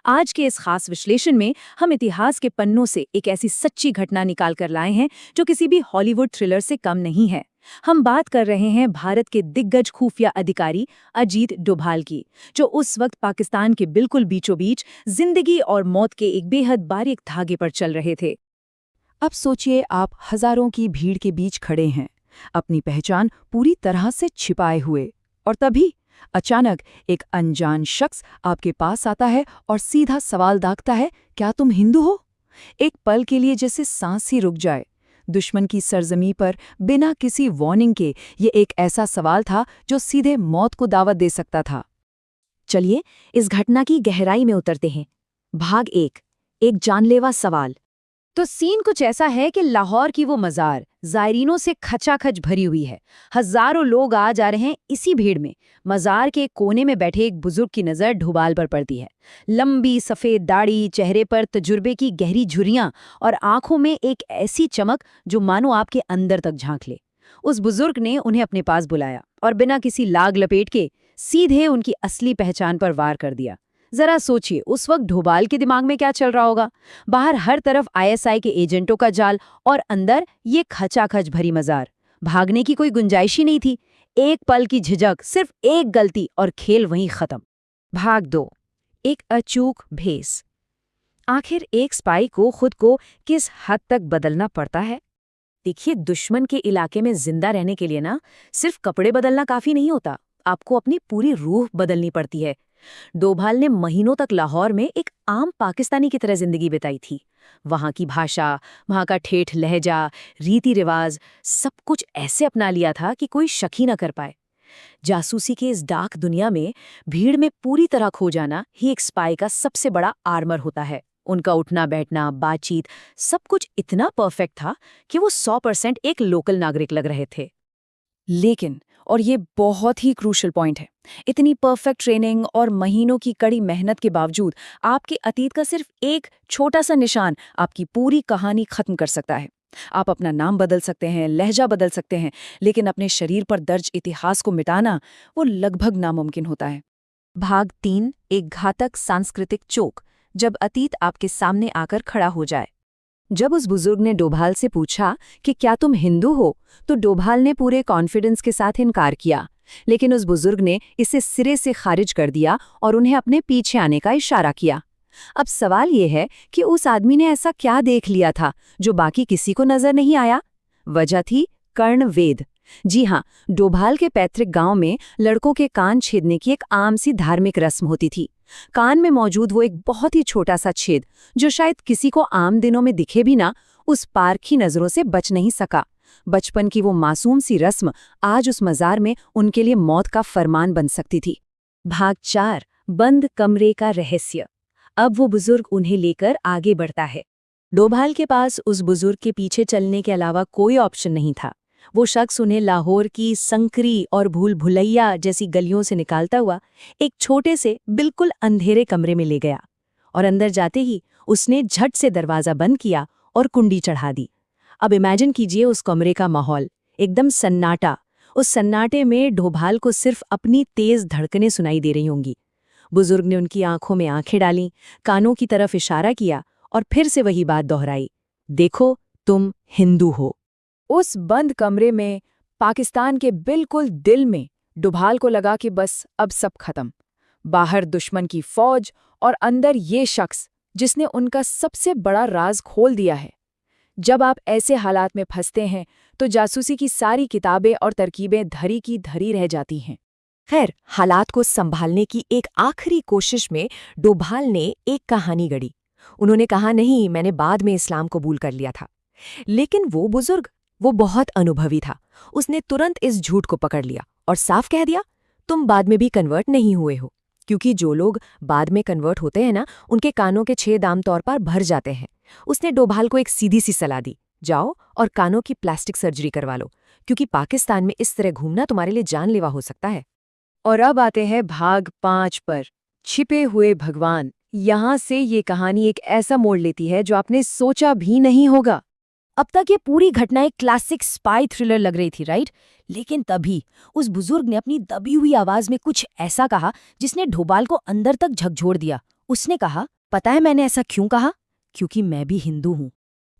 आज के इस खास विश्लेषण में हम इतिहास के पन्नों से एक ऐसी सच्ची घटना निकाल कर लाए हैं जो किसी भी हॉलीवुड थ्रिलर से कम नहीं है। हम बात कर रहे हैं भारत के दिग्गज खुफिया अधिकारी अजीत डोभाल की, जो उस वक्त पाकिस्तान के बिल्कुल बीचों बीच जिंदगी और मौत के एक बेहद बारीक धागे पर चल रहे थे। अब सोचिए, आप हजारों की भीड़ के बीच खड़े हैं, अपनी पहचान पूरी तरह से छिपाए हुए, और तभी अचानक एक अनजान शख्स आपके पास आता है और सीधा सवाल दागता है, क्या तुम हिंदू हो? एक पल के लिए जैसे सांस ही रुक जाए। दुश्मन की सरजमी पर बिना किसी वार्निंग के ये एक ऐसा सवाल था जो सीधे मौत को दावत दे सकता था। चलिए इस घटना की गहराई में उतरते हैं। भाग एक जानलेवा सवाल। तो सीन कुछ ऐसा है कि लाहौर की वो मज़ार ज़ायरीनों से खचाखच भरी हुई है। हजारों लोग आ जा रहे हैं इसी भीड़ में। मज़ार के कोने में बैठे एक बुजुर्ग की नज़र डोभाल पर पड़ती है। लंबी सफ़ेद दाढ़ी, चेहरे पर तजुर्बे की गहरी झुर्रियां और आंखों में एक ऐसी चमक जो मानो आपके अंदर तक झांक ले। उस बुजुर्ग ने उन्हें अपने पास बुलाया और बिना किसी लाग लपेट के सीधे उनकी असली पहचान पर वार कर दिया। जरा सोचिए उस वक्त डोभाल के दिमाग में क्या चल रहा होगा। बाहर हर तरफ आईएसआई के एजेंटों का जाल और अंदर ये खचाखच भरी मज़ार। भागने की कोई गुंजाइश ही नहीं थी। एक पल की झिझक, सिर्फ एक गलती और खेल वहीं खत्म। भाग 2, एक अचूक भेस। आखिर एक स्पाई को खुद को किस हद तक बदलना पड़ता है? देखिए, दुश्मन के इलाके में जिंदा रहने के लिए ना सिर्फ कपड़े बदलना काफी नहीं होता, आपको अपनी पूरी रूह बदलनी पड़ती है। डोभाल ने महीनों तक लाहौर में एक आम पाकिस्तानी की तरह जिंदगी बिताई थी। वहां की भाषा, वहां का ठेठ लहजा, रीति रिवाज, सब कुछ ऐसे अपना लिया था कि कोई शक ही न कर पाए। जासूसी के इस डार्क दुनिया में भीड़ में पूरी तरह खो जाना ही एक स्पाई का सबसे बड़ा आर्मर होता है। उनका उठना बैठना, बातचीत, सब कुछ इतना परफेक्ट था कि वो 100% एक लोकल नागरिक लग रहे थे। लेकिन, और ये बहुत ही क्रूशल पॉइंट है, इतनी परफेक्ट ट्रेनिंग और महीनों की कड़ी मेहनत के बावजूद आपके अतीत का सिर्फ एक छोटा सा निशान आपकी पूरी कहानी खत्म कर सकता है। आप अपना नाम बदल सकते हैं, लहजा बदल सकते हैं, लेकिन अपने शरीर पर दर्ज इतिहास को मिटाना वो लगभग नामुमकिन होता है। भाग 3, एक घातक सांस्कृतिक चोक, जब अतीत आपके सामने आकर खड़ा हो जाए। जब उस बुजुर्ग ने डोभाल से पूछा कि क्या तुम हिंदू हो, तो डोभाल ने पूरे कॉन्फिडेंस के साथ इनकार किया, लेकिन उस बुजुर्ग ने इसे सिरे से खारिज कर दिया और उन्हें अपने पीछे आने का इशारा किया। अब सवाल ये है कि उस आदमी ने ऐसा क्या देख लिया था जो बाकी किसी को नजर नहीं आया? वजह थी कर्णवेद। जी हाँ, डोभाल के पैतृक गांव में लड़कों के कान छेदने की एक आम सी धार्मिक रस्म होती थी। कान में मौजूद वो एक बहुत ही छोटा सा छेद जो शायद किसी को आम दिनों में दिखे भी ना, उस पारखी नजरों से बच नहीं सका। बचपन की वो मासूम सी रस्म आज उस मजार में उनके लिए मौत का फरमान बन सकती थी। भाग 4, बंद कमरे का रहस्य। अब वो बुजुर्ग उन्हें लेकर आगे बढ़ता है। डोभाल के पास उस बुजुर्ग के पीछे चलने के अलावा कोई ऑप्शन नहीं था। वो शख्स उन्हें लाहौर की संकरी और भूल भुलैया जैसी गलियों से निकालता हुआ एक छोटे से बिल्कुल अंधेरे कमरे में ले गया, और अंदर जाते ही उसने झट से दरवाज़ा बंद किया और कुंडी चढ़ा दी। अब इमेजिन कीजिए उस कमरे का माहौल, एकदम सन्नाटा। उस सन्नाटे में डोभाल को सिर्फ अपनी तेज धड़कनें सुनाई दे रही होंगी। बुजुर्ग ने उनकी आंखों में आंखें डालीं, कानों की तरफ इशारा किया और फिर से वही बात दोहराई, देखो तुम हिंदू हो। उस बंद कमरे में, पाकिस्तान के बिल्कुल दिल में, डोभाल को लगा कि बस अब सब खत्म। बाहर दुश्मन की फौज और अंदर ये शख्स जिसने उनका सबसे बड़ा राज खोल दिया है। जब आप ऐसे हालात में फंसते हैं तो जासूसी की सारी किताबें और तरकीबें धरी की धरी रह जाती हैं। खैर, हालात को संभालने की एक आखिरी कोशिश में डोभाल ने एक कहानी गढ़ी। उन्होंने कहा, नहीं, मैंने बाद में इस्लाम कबूल कर लिया था। लेकिन वो बुजुर्ग, वो बहुत अनुभवी था। उसने तुरंत इस झूठ को पकड़ लिया और साफ कह दिया, तुम बाद में भी कन्वर्ट नहीं हुए हो। क्योंकि जो लोग बाद में कन्वर्ट होते हैं ना, उनके कानों के छेद आमतौर पर भर जाते हैं। उसने डोभाल को एक सीधी सी सलाह दी, जाओ और कानों की प्लास्टिक सर्जरी करवा लो, क्योंकि पाकिस्तान में इस तरह घूमना तुम्हारे लिए जानलेवा हो सकता है। और अब आते हैं भाग 5 पर, छिपे हुए भगवान। यहाँ से ये कहानी एक ऐसा मोड़ लेती है जो आपने सोचा भी नहीं होगा। अब तक ये पूरी घटना एक क्लासिक स्पाई थ्रिलर लग रही थी, राइट? लेकिन तभी उस बुजुर्ग ने अपनी दबी हुई आवाज में कुछ ऐसा कहा जिसने डोभाल को अंदर तक झकझोर दिया, उसने कहा, पता है मैंने ऐसा क्यों कहा? क्योंकि मैं भी हिंदू हूँ।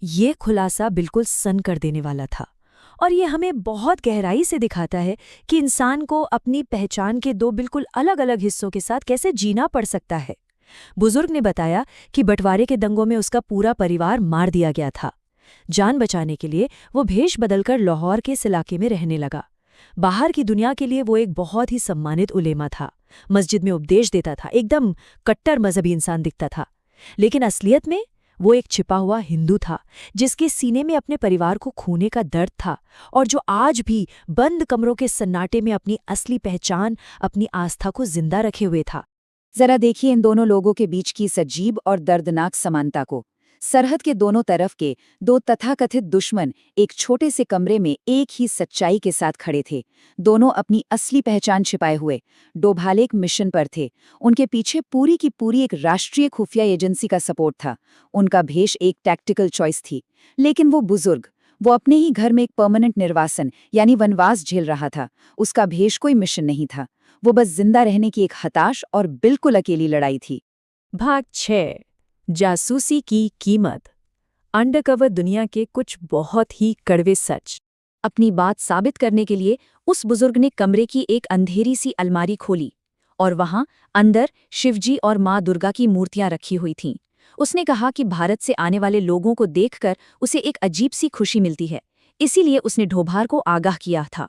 ये खुलासा बिल्कुल सन कर देने वाला था और ये हमें बहुत गहराई से दिखाता है कि इंसान को अपनी पहचान के दो बिल्कुल अलग-अलग हिस्सों के साथ कैसे जीना पड़ सकता है। बुजुर्ग ने बताया कि बंटवारे के दंगों में उसका पूरा परिवार मार दिया गया था। जान बचाने के लिए वो भेष बदलकर लाहौर के इस इलाके में रहने लगा। बाहर की दुनिया के लिए वो एक बहुत ही सम्मानित उलेमा था, मस्जिद में उपदेश देता था, एकदम कट्टर मजहबी इंसान दिखता था। लेकिन असलियत में वो एक छिपा हुआ हिंदू था, जिसके सीने में अपने परिवार को खोने का दर्द था और जो आज भी बंद कमरों के सन्नाटे में अपनी असली पहचान, अपनी आस्था को जिंदा रखे हुए था। जरा देखिए इन दोनों लोगों के बीच की इस अजीब और दर्दनाक समानता को। सरहद के दोनों तरफ के दो तथाकथित दुश्मन एक छोटे से कमरे में एक ही सच्चाई के साथ खड़े थे। दोनों अपनी असली पहचान छिपाए हुए डोभाल एक मिशन पर थे। उनके पीछे पूरी की पूरी एक राष्ट्रीय खुफिया एजेंसी का सपोर्ट था। उनका भेष एक टैक्टिकल चॉइस थी। लेकिन वो बुजुर्ग, वो अपने ही घर में एक परमानेंट निर्वासन यानी वनवास झेल रहा था। उसका भेष कोई मिशन नहीं था, वो बस जिंदा रहने की एक हताश और बिल्कुल अकेली लड़ाई थी। भाग 6, जासूसी की कीमत। अंडरकवर दुनिया के कुछ बहुत ही कड़वे सच। अपनी बात साबित करने के लिए उस बुजुर्ग ने कमरे की एक अंधेरी सी अलमारी खोली और वहां अंदर शिवजी और माँ दुर्गा की मूर्तियां रखी हुई थीं। उसने कहा कि भारत से आने वाले लोगों को देखकर उसे एक अजीब सी खुशी मिलती है, इसीलिए उसने ढोभार को आगाह किया था।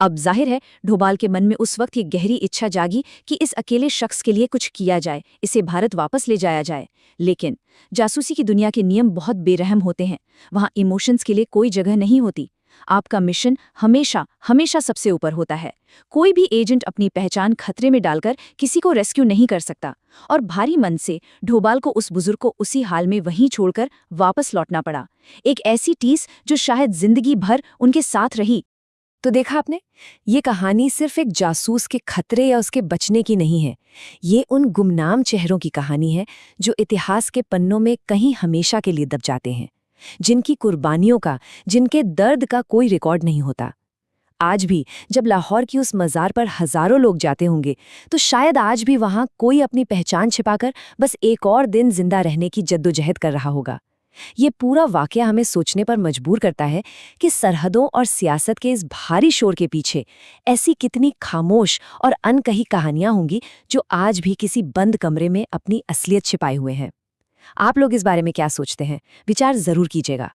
अब जाहिर है ढोभाल के मन में उस वक्त ये गहरी इच्छा जागी कि इस अकेले शख्स के लिए कुछ किया जाए, इसे भारत वापस ले जाया जाए। लेकिन जासूसी की दुनिया के नियम बहुत बेरहम होते हैं। वहाँ इमोशंस के लिए कोई जगह नहीं होती। आपका मिशन हमेशा हमेशा सबसे ऊपर होता है। कोई भी एजेंट अपनी पहचान खतरे में डालकर किसी को रेस्क्यू नहीं कर सकता। और भारी मन से ढोभाल को उस बुजुर्ग को उसी हाल में वहीं छोड़कर वापस लौटना पड़ा। एक ऐसी टीस जो शायद जिंदगी भर उनके साथ रही। तो देखा आपने, ये कहानी सिर्फ एक जासूस के खतरे या उसके बचने की नहीं है। ये उन गुमनाम चेहरों की कहानी है जो इतिहास के पन्नों में कहीं हमेशा के लिए दब जाते हैं, जिनकी कुर्बानियों का, जिनके दर्द का कोई रिकॉर्ड नहीं होता। आज भी जब लाहौर की उस मज़ार पर हजारों लोग जाते होंगे, तो शायद आज भी वहाँ कोई अपनी पहचान छिपाकर बस एक और दिन जिंदा रहने की जद्दोजहद कर रहा होगा। ये पूरा वाकया हमें सोचने पर मजबूर करता है कि सरहदों और सियासत के इस भारी शोर के पीछे ऐसी कितनी खामोश और अनकही कहानियां होंगी जो आज भी किसी बंद कमरे में अपनी असलियत छिपाए हुए हैं। आप लोग इस बारे में क्या सोचते हैं? विचार जरूर कीजिएगा।